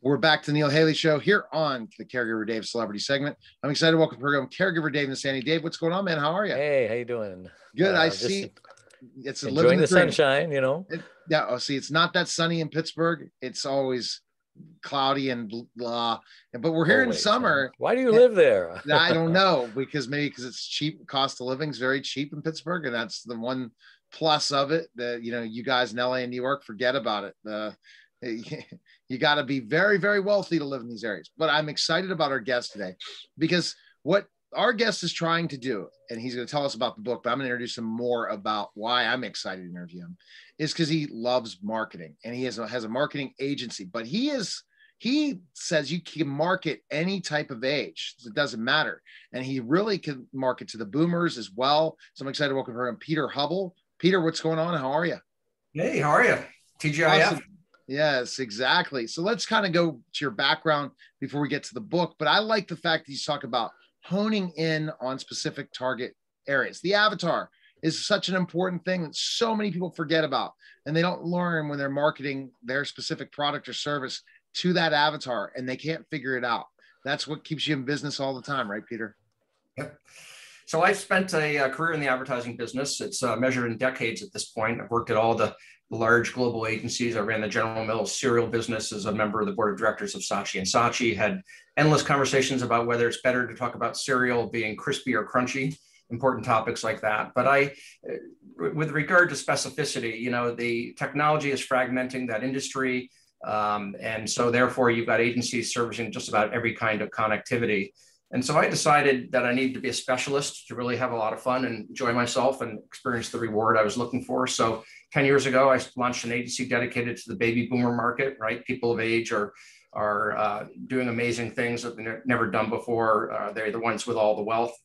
We're back to the Neil Haley Show here on the Caregiver Dave Celebrity segment. I'm excited to welcome to the program Caregiver Dave Nassaney. Dave, what's going on, man? How are you? Hey, how you doing? Good. I Just see. It's living enjoying the the dream. sunshine, Yeah. Oh, see, it's not that sunny in Pittsburgh. It's always cloudy and blah. But we're here in Always. summer. Why do you live there? I don't know, because it's cheap. Cost of living is very cheap in Pittsburgh, and that's the one plus of it. That you guys in LA and New York, forget about it. You got to be very, very wealthy to live in these areas. But I'm excited about our guest today, because what our guest is trying to do, and he's going to tell us about the book, but I'm going to introduce him more about why I'm excited to interview him, is because he loves marketing, and he has a marketing agency. But he says you can market any type of age. It doesn't matter. And he really can market to the boomers as well. So I'm excited to welcome him, Peter Hubbell. Peter, what's going on? How are you? Hey, how are you? TGIF. Awesome. Yes, exactly. So let's kind of go to your background before we get to the book. But I like the fact that you talk about honing in on specific target areas. The avatar is such an important thing that so many people forget about, and they don't learn when they're marketing their specific product or service to that avatar, and they can't figure it out. That's what keeps you in business all the time, right, Peter? Yep. So I've spent a career in the advertising business. It's measured in decades at this point. I've worked at all the large global agencies. I ran the General Mills cereal business as a member of the board of directors of Saatchi & Saatchi, had endless conversations about whether it's better to talk about cereal being crispy or crunchy, important topics like that. But with regard to specificity, the technology is fragmenting that industry. And so therefore you've got agencies servicing just about every kind of connectivity. And so I decided that I needed to be a specialist to really have a lot of fun and enjoy myself and experience the reward I was looking for. So 10 years ago, I launched an agency dedicated to the baby boomer market, right? People of age are doing amazing things that they've never done before. They're the ones with all the wealth.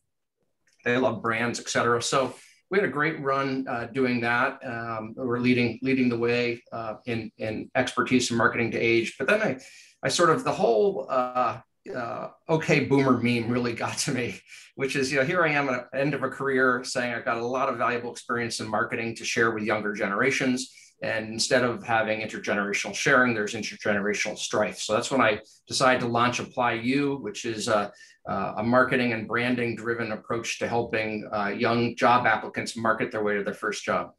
They love brands, et cetera. So we had a great run doing that. We're leading the way in expertise in marketing to age. But then I sort of, the whole okay boomer meme really got to me, which is, here I am at the end of a career saying I've got a lot of valuable experience in marketing to share with younger generations. And instead of having intergenerational sharing, there's intergenerational strife. So that's when I decided to launch Apply You, which is a marketing and branding driven approach to helping young job applicants market their way to their first job.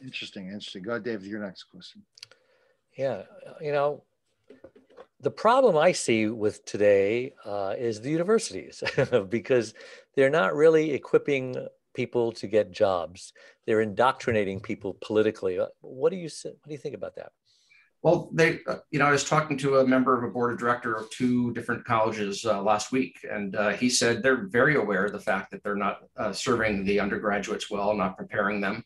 Interesting. Go ahead, Dave, your next question. Yeah, the problem I see with today is the universities, because they're not really equipping people to get jobs. They're indoctrinating people politically. What do you think about that? Well, I was talking to a member of a board of director of two different colleges last week, and he said they're very aware of the fact that they're not serving the undergraduates well, not preparing them.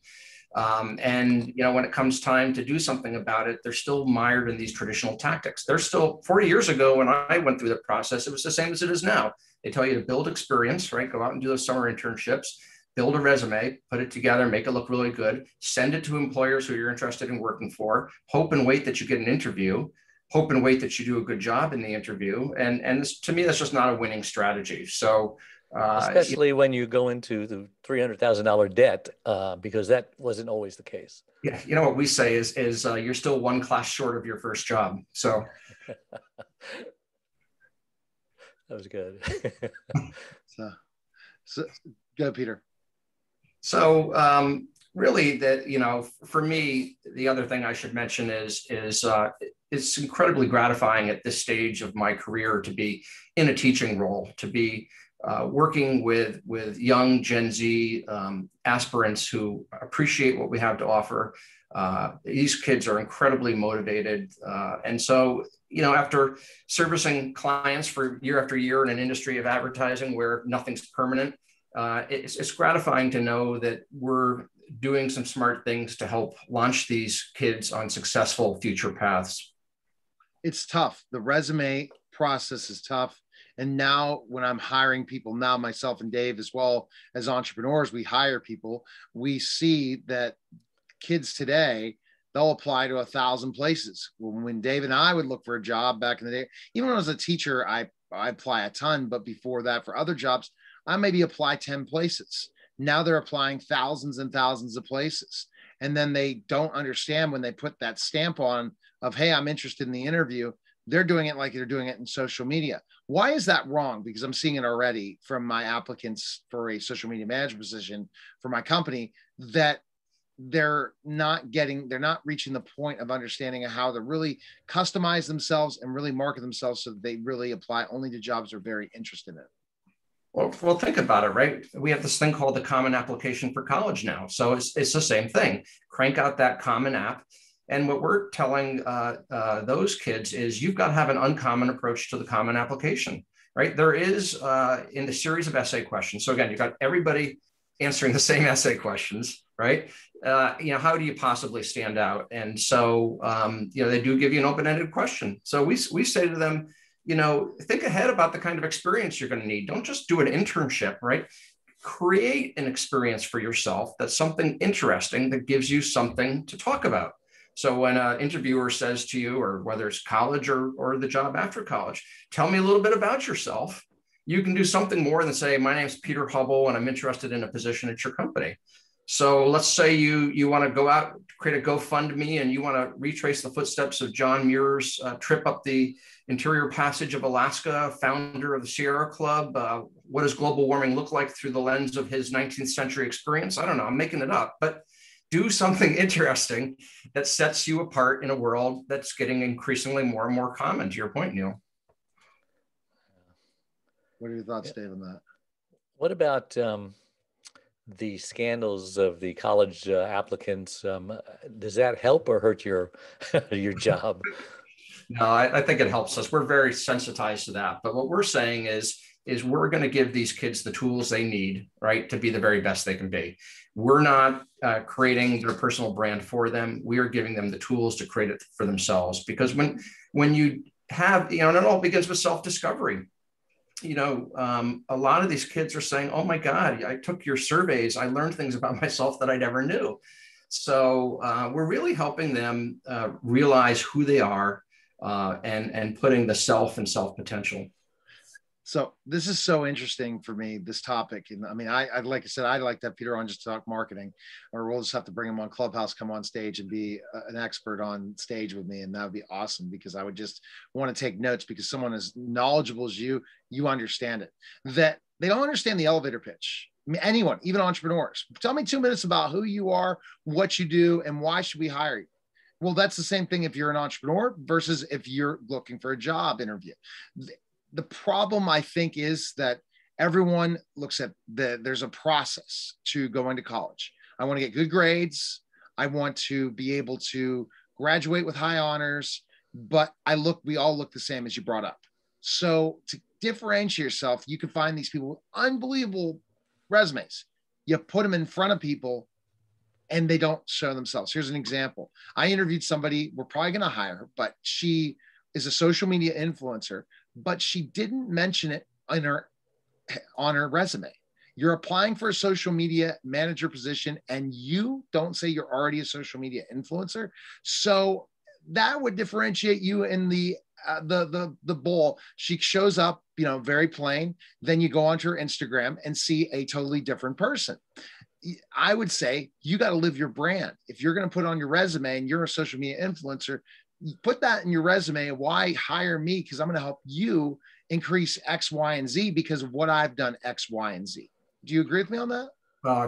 And when it comes time to do something about it, they're still mired in these traditional tactics. They're still 40 years ago when I went through the process, it was the same as it is now. They tell you to build experience, right? Go out and do those summer internships, build a resume, put it together, make it look really good, send it to employers who you're interested in working for, hope and wait that you get an interview, hope and wait that you do a good job in the interview. And this, to me, that's just not a winning strategy. So especially when you go into the $300,000 debt, because that wasn't always the case. Yeah, what we say is you're still one class short of your first job. So that was good. so go, Peter. So really, that for me, the other thing I should mention is it's incredibly gratifying at this stage of my career to be in a teaching role, to be working with young Gen Z aspirants who appreciate what we have to offer. These kids are incredibly motivated. And so, after servicing clients for year after year in an industry of advertising where nothing's permanent, it's gratifying to know that we're doing some smart things to help launch these kids on successful future paths. It's tough. The resume process is tough. And now when I'm hiring people, now myself and Dave, as well as entrepreneurs, we hire people. We see that kids today, they'll apply to 1,000 places. When Dave and I would look for a job back in the day, even when I was a teacher, I apply a ton. But before that, for other jobs, I maybe apply 10 places. Now they're applying thousands and thousands of places. And then they don't understand when they put that stamp on of, hey, I'm interested in the interview, they're doing it like they're doing it in social media. Why is that wrong? Because I'm seeing it already from my applicants for a social media manager position for my company, that they're not reaching the point of understanding how to really customize themselves and really market themselves so that they really apply only to jobs they're very interested in. Well, think about it, right? We have this thing called the Common Application for College now. So it's the same thing. Crank out that common app. And what we're telling those kids is you've got to have an uncommon approach to the Common Application, right? There is in the series of essay questions. So again, you've got everybody answering the same essay questions, right? How do you possibly stand out? And so, they do give you an open-ended question. So we say to them, think ahead about the kind of experience you're going to need. Don't just do an internship, right? Create an experience for yourself that's something interesting that gives you something to talk about. So when an interviewer says to you, or whether it's college or the job after college, tell me a little bit about yourself, you can do something more than say, my name's Peter Hubbell and I'm interested in a position at your company. So let's say you want to go out, create a GoFundMe, and you want to retrace the footsteps of John Muir's trip up the interior passage of Alaska, founder of the Sierra Club. What does global warming look like through the lens of his 19th century experience? I don't know, I'm making it up, but do something interesting that sets you apart in a world that's getting increasingly more and more common, to your point, Neil. What are your thoughts, Dave, on that? What about the scandals of the college applicants? Does that help or hurt your your job? No, I think it helps us. We're very sensitized to that. But what we're saying is we're going to give these kids the tools they need, right, to be the very best they can be. We're not creating their personal brand for them. We are giving them the tools to create it for themselves. Because when you have, and it all begins with self-discovery. A lot of these kids are saying, oh my God, I took your surveys. I learned things about myself that I never knew. So we're really helping them realize who they are and putting the self and self potential. So this is so interesting for me, this topic. And I mean, I like I said, I'd like to have Peter on just to talk marketing, or we'll just have to bring him on Clubhouse, come on stage and be an expert on stage with me. And that would be awesome, because I would just want to take notes, because someone as knowledgeable as you understand it, that they don't understand the elevator pitch. I mean, anyone, even entrepreneurs. Tell me 2 minutes about who you are, what you do, and why should we hire you? Well, that's the same thing if you're an entrepreneur versus if you're looking for a job interview. The problem, I think, is that everyone looks at there's a process to going to college. I want to get good grades. I want to be able to graduate with high honors, but we all look the same, as you brought up. So to differentiate yourself, you can find these people with unbelievable resumes. You put them in front of people and they don't show themselves. Here's an example. I interviewed somebody, we're probably going to hire her, but she is a social media influencer, but she didn't mention it on her resume. You're applying for a social media manager position and you don't say you're already a social media influencer. So that would differentiate you in the bowl. She shows up, very plain. Then you go onto her Instagram and see a totally different person. I would say you got to live your brand. If you're going to put on your resume and you're a social media influencer, put that in your resume. Why hire me? Because I'm going to help you increase X, Y, and Z because of what I've done X, Y, and Z. Do you agree with me on that?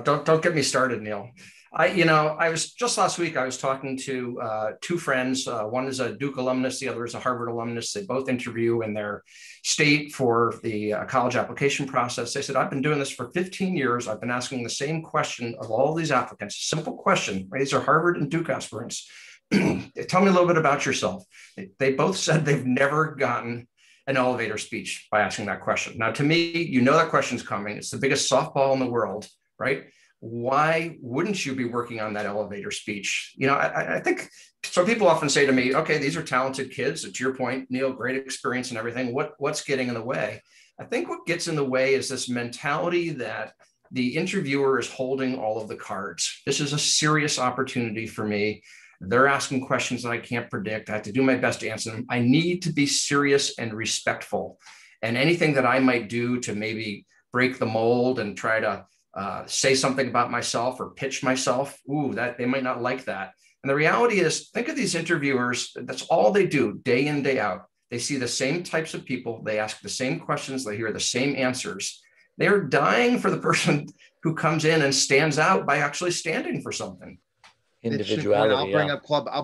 Don't get me started, Neil. I was just last week, I was talking to two friends. One is a Duke alumnus, the other is a Harvard alumnus. They both interview in their state for the college application process. They said, I've been doing this for 15 years. I've been asking the same question of all these applicants. Simple question, right? These are Harvard and Duke aspirants. Tell me a little bit about yourself. They both said they've never gotten an elevator speech by asking that question. Now, to me, that question's coming. It's the biggest softball in the world, right? Why wouldn't you be working on that elevator speech? I think some people often say to me, okay, these are talented kids. To your point, Neil, great experience and everything. What's getting in the way? I think what gets in the way is this mentality that the interviewer is holding all of the cards. This is a serious opportunity for me. They're asking questions that I can't predict. I have to do my best to answer them. I need to be serious and respectful. And anything that I might do to maybe break the mold and try to say something about myself or pitch myself, that they might not like that. And the reality is, think of these interviewers, that's all they do day in, day out. They see the same types of people. They ask the same questions. They hear the same answers. They're dying for the person who comes in and stands out by actually standing for something. Individuality. I'll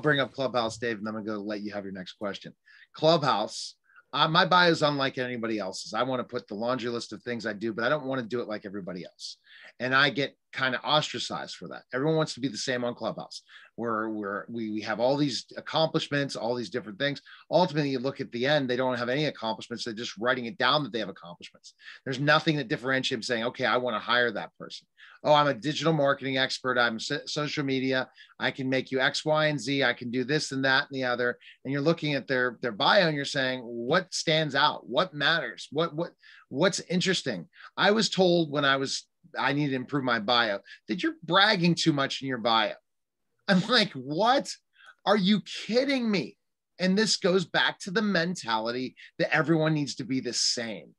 bring up Clubhouse, Dave, and then I'm going to let you have your next question. Clubhouse. My bio is unlike anybody else's. I want to put the laundry list of things I do, but I don't want to do it like everybody else. And I get kind of ostracized for that. Everyone wants to be the same on Clubhouse, where we have all these accomplishments, all these different things. Ultimately, you look at the end, they don't have any accomplishments. They're just writing it down that they have accomplishments. There's nothing that differentiates saying, okay, I want to hire that person. Oh, I'm a digital marketing expert. I'm social media. I can make you X, Y, and Z. I can do this and that and the other. And you're looking at their bio and you're saying, what stands out? What matters? What's interesting? I was told when I need to improve my bio that you're bragging too much in your bio. I'm like, what? Are you kidding me? And this goes back to the mentality that everyone needs to be the same.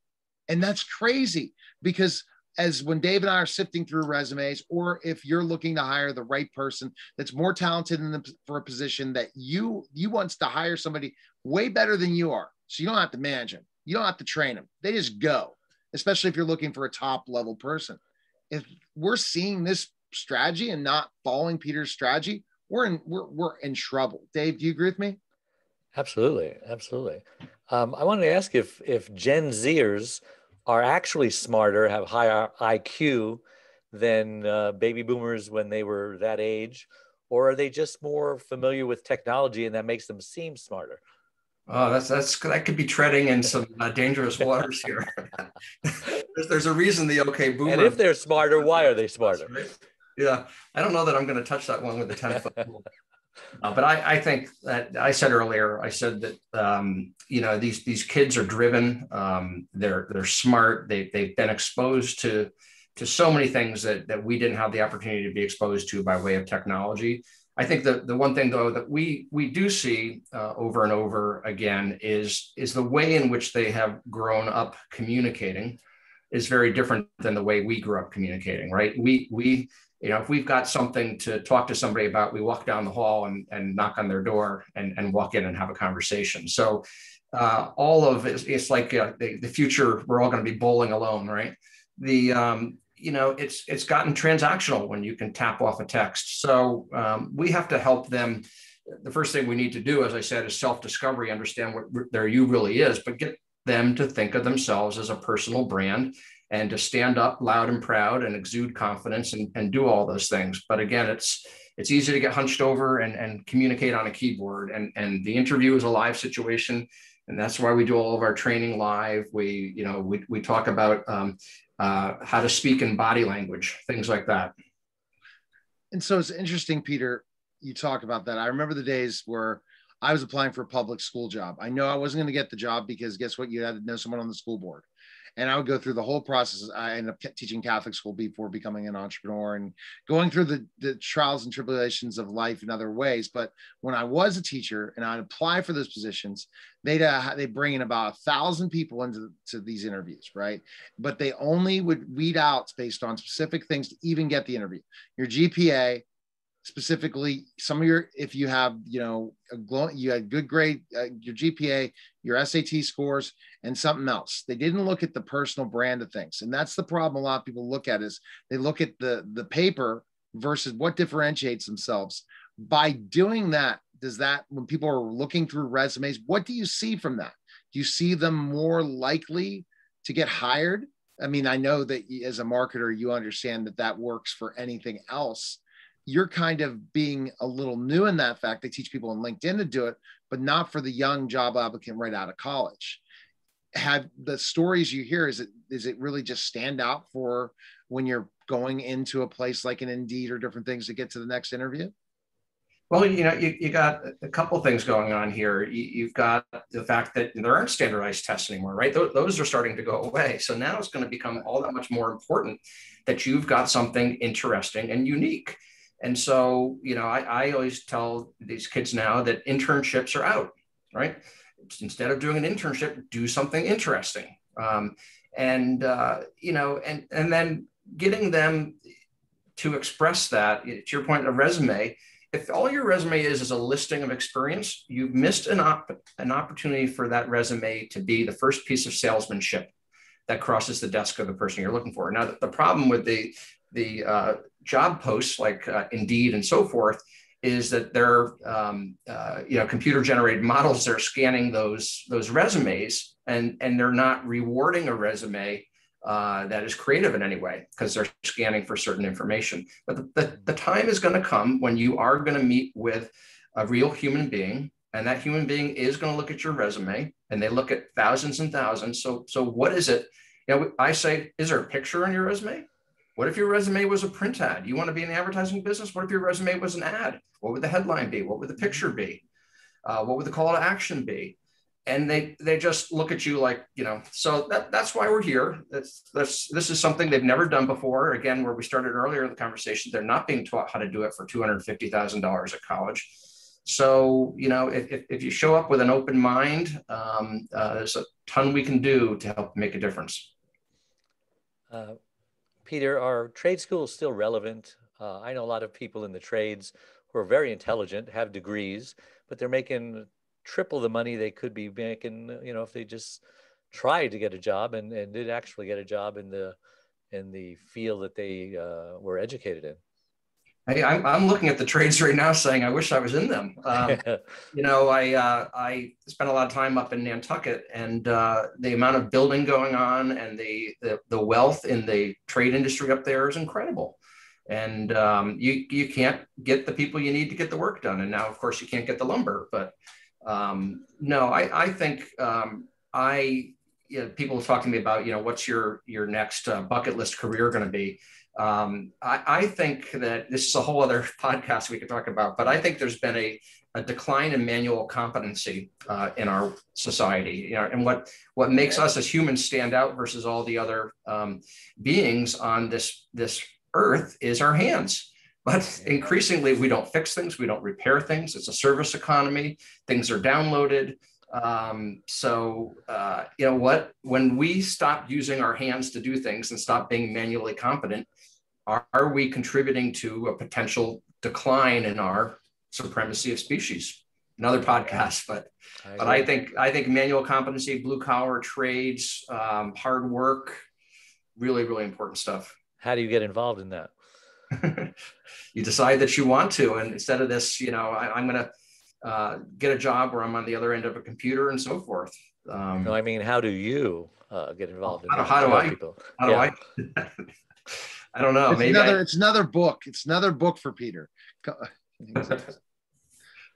And that's crazy, because as when Dave and I are sifting through resumes, or if you're looking to hire the right person that's more talented for a position that you wants to hire somebody way better than you are. So you don't have to manage them. You don't have to train them. They just go, especially if you're looking for a top level person. If we're seeing this strategy and not following Peter's strategy, we're in trouble. Dave, do you agree with me? Absolutely. Absolutely. I wanted to ask if Gen Zers are actually smarter, have higher IQ than baby boomers when they were that age, or are they just more familiar with technology and that makes them seem smarter? Oh, that could be treading in some dangerous waters here. There's a reason the okay boomer. And if they're smarter, why are they smarter? Right? Yeah, I don't know that I'm going to touch that one with the 10-foot rule. But I think that I said earlier, I said that these kids are driven, they're smart, they've been exposed to so many things that we didn't have the opportunity to be exposed to by way of technology. I think the one thing though that we do see over and over again is the way in which they have grown up communicating is very different than the way we grew up communicating, right? We if we've got something to talk to somebody about, we walk down the hall and knock on their door and walk in and have a conversation. So all of it's like the future, we're all going to be bowling alone, right? It's gotten transactional when you can tap off a text. So we have to help them. The first thing we need to do, as I said, is self-discovery, understand what their you really is, but get them to think of themselves as a personal brand and to stand up loud and proud and exude confidence and do all those things. But again, it's easy to get hunched over and communicate on a keyboard. And the interview is a live situation. And that's why we do all of our training live. We talk about how to speak in body language, things like that. And so it's interesting, Peter, you talk about that. I remember the days where I was applying for a public school job. I know I wasn't going to get the job because guess what? You had to know someone on the school board. And I would go through the whole process. I ended up teaching Catholic school before becoming an entrepreneur and going through the trials and tribulations of life in other ways. But when I was a teacher and I'd apply for those positions, they bring in about 1,000 people into these interviews, right? But they only would weed out based on specific things to even get the interview. Your GPA, specifically some of your, if you have, you had good grade, your GPA, your SAT scores, and something else. They didn't look at the personal brand of things. And that's the problem a lot of people look at is they look at the paper versus what differentiates themselves. By doing that, when people are looking through resumes, what do you see from that? Do you see them more likely to get hired? I mean, I know that as a marketer, you understand that works for anything else. You're kind of being a little new in that fact. They teach people on LinkedIn to do it, but not for the young job applicant right out of college. Have the stories you hear, is it really just stand out for when you're going into a place like an Indeed or different things to get to the next interview? Well, you got a couple things going on here. You've got the fact that there aren't standardized tests anymore, right? Those are starting to go away. So now it's going to become all that much more important that you've got something interesting and unique. And so, I always tell these kids now that internships are out, right? Instead of doing an internship, do something interesting. And then getting them to express that, to your point, a resume, if all your resume is a listing of experience, you've missed an opportunity for that resume to be the first piece of salesmanship that crosses the desk of the person you're looking for. Now, the problem with the job posts like Indeed and so forth is that they're computer generated models. They're scanning those resumes, and they're not rewarding a resume that is creative in any way because they're scanning for certain information. But the time is going to come when you are going to meet with a real human being, and that human being is going to look at your resume, and they look at thousands and thousands. So what is it? I say, is there a picture on your resume? What if your resume was a print ad? You want to be in the advertising business? What if your resume was an ad? What would the headline be? What would the picture be? What would the call to action be? And they just look at you like, so that's why we're here. This is something they've never done before. Again, where we started earlier in the conversation, they're not being taught how to do it for $250,000 at college. So, if you show up with an open mind, there's a ton we can do to help make a difference. Peter, are trade schools still relevant? I know a lot of people in the trades who are very intelligent, have degrees, but they're making triple the money they could be making, if they just tried to get a job and did actually get a job in the field that they were educated in. Hey, I'm looking at the trades right now saying, I wish I was in them. I spent a lot of time up in Nantucket, and the amount of building going on and the wealth in the trade industry up there is incredible. And you can't get the people you need to get the work done. And now, of course, you can't get the lumber. But no, I think people talk to me about, what's your next bucket list career going to be? I think that this is a whole other podcast we could talk about, but I think there's been a decline in manual competency in our society, and what makes us as humans stand out versus all the other beings on this earth is our hands. But increasingly, we don't fix things, we don't repair things. It's a service economy. Things are downloaded. When we stop using our hands to do things and stop being manually competent, are we contributing to a potential decline in our supremacy of species? Another podcast, but I think manual competency, blue collar trades, hard work, really, really important stuff. How do you get involved in that? You decide that you want to, and instead of this, I'm going to get a job where I'm on the other end of a computer and so forth. No, I mean, how do you get involved in that? How do I? I don't know. It's another book. It's another book for Peter. All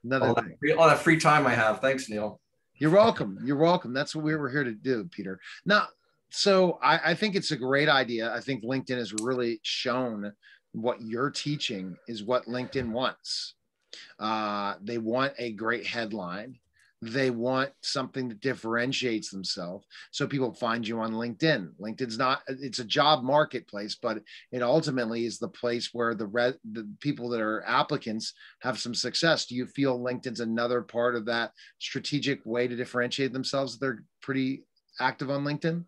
that free time I have. Thanks, Neil. You're welcome. You're welcome. That's what we were here to do, Peter. Now, so I think it's a great idea. I think LinkedIn has really shown what you're teaching is what LinkedIn wants. They want a great headline. They want something that differentiates themselves. So people find you on LinkedIn. It's a job marketplace, but it ultimately is the place where the people that are applicants have some success. Do you feel LinkedIn's another part of that strategic way to differentiate themselves? They're pretty active on LinkedIn?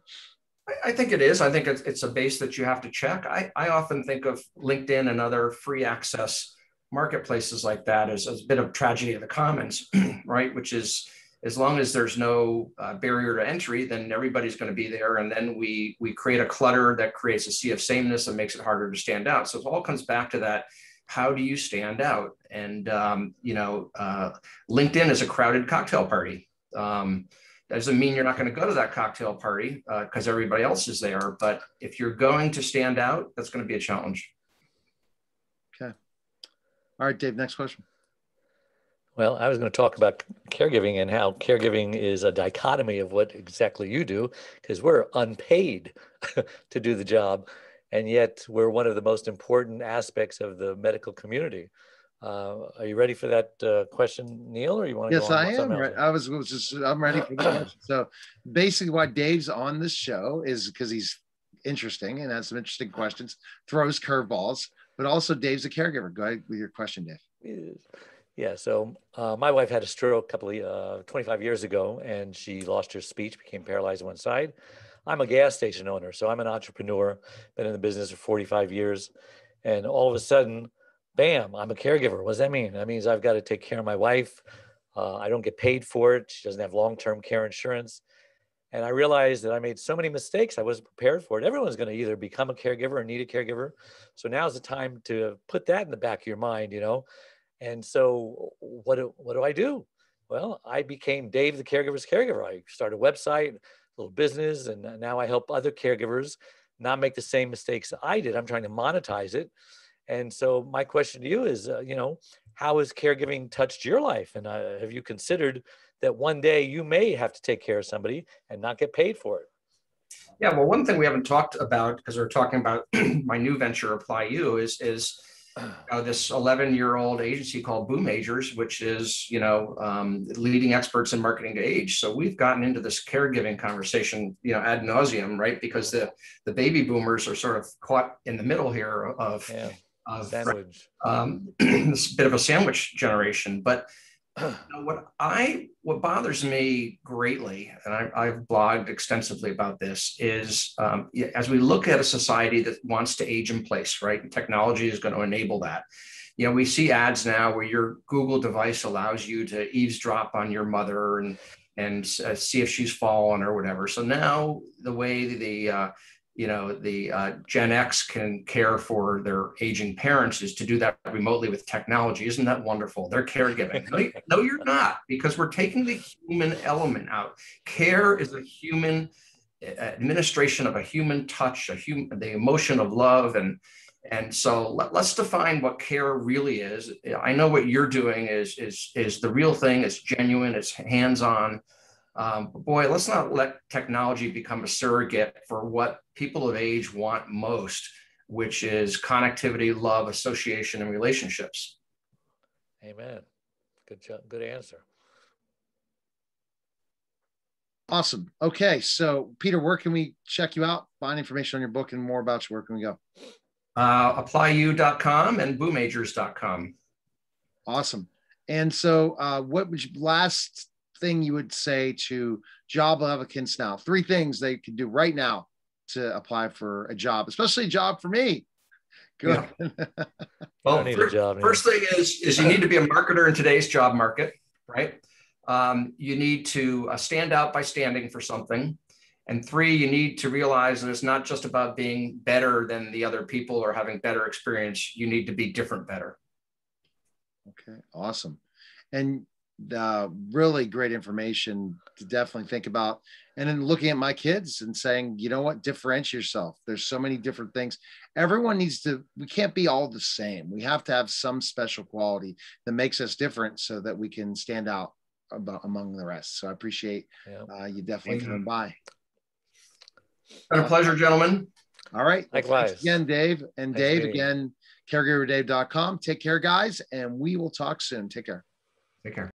I think it is. I think it's a base that you have to check. I often think of LinkedIn and other free access marketplaces like that as a bit of tragedy of the commons, right? Which is, as long as there's no barrier to entry, then everybody's going to be there. And then we create a clutter that creates a sea of sameness and makes it harder to stand out. So it all comes back to that. How do you stand out? And, LinkedIn is a crowded cocktail party. Doesn't mean you're not going to go to that cocktail party because everybody else is there. But if you're going to stand out, that's going to be a challenge. Okay. All right, Dave, next question. Well, I was going to talk about caregiving and how caregiving is a dichotomy of what exactly you do, because we're unpaid to do the job. And yet we're one of the most important aspects of the medical community. Are you ready for that question, Neil, or you want to Yes, go on? I am. Right. I'm ready for that. So basically why Dave's on this show is because he's interesting and has some interesting questions, throws curveballs, but also Dave's a caregiver. Go ahead with your question, Dave. Yeah. So my wife had a stroke 25 years ago, and she lost her speech, became paralyzed on one side. I'm a gas station owner, so I'm an entrepreneur, been in the business for 45 years. And all of a sudden, bam, I'm a caregiver. What does that mean? That means I've got to take care of my wife. I don't get paid for it. She doesn't have long-term care insurance. And I realized that I made so many mistakes. I wasn't prepared for it. Everyone's going to either become a caregiver or need a caregiver. So now's the time to put that in the back of your mind, you know? And so what do I do? Well, I became Dave, the caregiver's caregiver. I started a website, a little business, and now I help other caregivers not make the same mistakes I did. I'm trying to monetize it. And so my question to you is, you know, how has caregiving touched your life? And have you considered that one day you may have to take care of somebody and not get paid for it? Yeah, well, one thing we haven't talked about, because we're talking about my new venture, Apply You, is this 11-year-old agency called BoomAgers, which is, you know, leading experts in marketing to age. So we've gotten into this caregiving conversation, you know, ad nauseum, right? Because the baby boomers are sort of caught in the middle here of sandwich. This bit of a sandwich generation. But you know, what bothers me greatly, and I've blogged extensively about this, is as we look at a society that wants to age in place, right? And technology is going to enable that. You know, we see ads now where your Google device allows you to eavesdrop on your mother and see if she's fallen or whatever. So now the way the Gen X can care for their aging parents is to do that remotely with technology. Isn't that wonderful? They're caregiving. No, you're not, because we're taking the human element out. Care is a human administration of a human touch, the emotion of love. And so let's define what care really is. I know what you're doing is the real thing. It's genuine, it's hands-on. Boy, let's not let technology become a surrogate for what people of age want most, which is connectivity, love, association, and relationships. Amen. Good job. Good answer. Awesome. Okay. So Peter, where can we check you out, find information on your book and more about you? Where can we go? Applyu.com and BoomAgers.com. Awesome. And so what would you, last thing you would say to job applicants now? 3 things they could do right now to apply for a job, especially a job for me. Good. Yeah. Well, first thing is you need to be a marketer in today's job market, right? You need to stand out by standing for something. And 3, you need to realize that it's not just about being better than the other people or having better experience. You need to be different better. Okay, awesome. And really great information to definitely think about. And then looking at my kids and saying, you know what, differentiate yourself. There's so many different things. Everyone needs to, we can't be all the same. We have to have some special quality that makes us different so that we can stand out among the rest. So I appreciate you definitely coming by. Been a pleasure, gentlemen. All right. Likewise. Thanks again, Dave. And Thanks, Dave, again, caregiverdave.com. Take care, guys, and we will talk soon. Take care. Take care.